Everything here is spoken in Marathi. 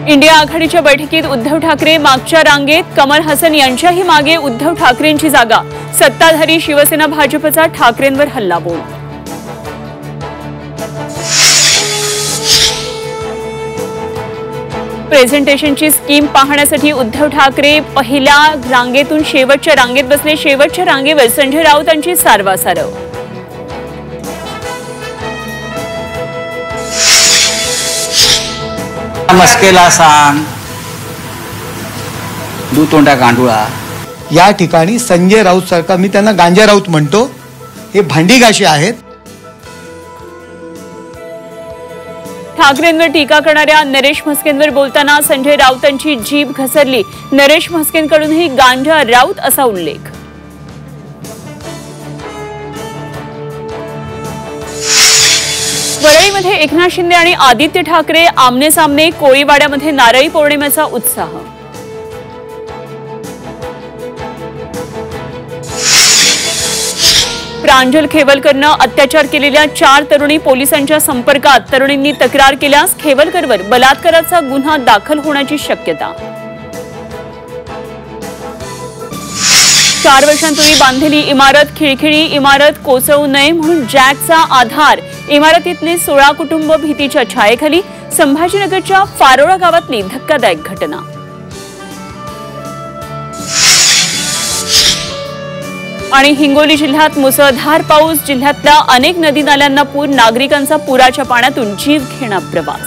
इंडिया आघाडीच्या बैठकीत उद्धव ठाकरे मागच्या रांगेत, कमल हसन यांच्याही मागे उद्धव ठाकरेंची जागा। सत्ताधारी शिवसेना भाजपचा ठाकरेंवर हल्लाबोल। प्रेझेंटेशनची स्कीम पाहण्यासाठी उद्धव ठाकरे पहिल्या रांगेतून शेवटच्या रांगेत बसले। शेवटच्या रांगेवर संजय राऊत यांची सारवासारव। मस्केला सांग दुतोंड्या गांडुळा। या ठिकाणी संजय राऊत सारखा, मी त्यांना गांजा राऊत म्हणतो, हे भांडीगाशी आहेत। ठाकरेंवर टीका करणाऱ्या नरेश म्हस्केंवर बोलताना संजय राऊतांची जीभ घसरली। नरेश म्हस्केंकडूनही गांजा राऊत असा उल्लेख। वरळीमध्ये एकनाथ शिंदे आणि आदित्य ठाकरे आमने सामने। कोळीवाड्यामध्ये नारळी पौर्णिमेचा उत्साह। प्रांजल खेवलकरनं अत्याचार केलेल्या 4 तरुणी पोलिसांच्या संपर्कात। तरुणींनी तक्रार केल्यास खेवलकरवर बलात्काराचा गुन्हा दाखल होण्याची शक्यता। 4 वर्षांपूर्वी बांधलेली इमारत खिळखिळी। इमारत कोसळू नये म्हणून जॅकचा आधार। इमारतीतले 16 कुटुंब भीतीच्या छायेखाली। संभाजीनगरच्या फारोळा गावातली धक्कादायक घटना। आणि हिंगोली जिल्ह्यात मुसळधार पाऊस। जिल्ह्यातल्या अनेक नदी नाल्यांना पूर। नागरिकांचा पुराच्या पाण्यातून जीव घेणा प्रवास।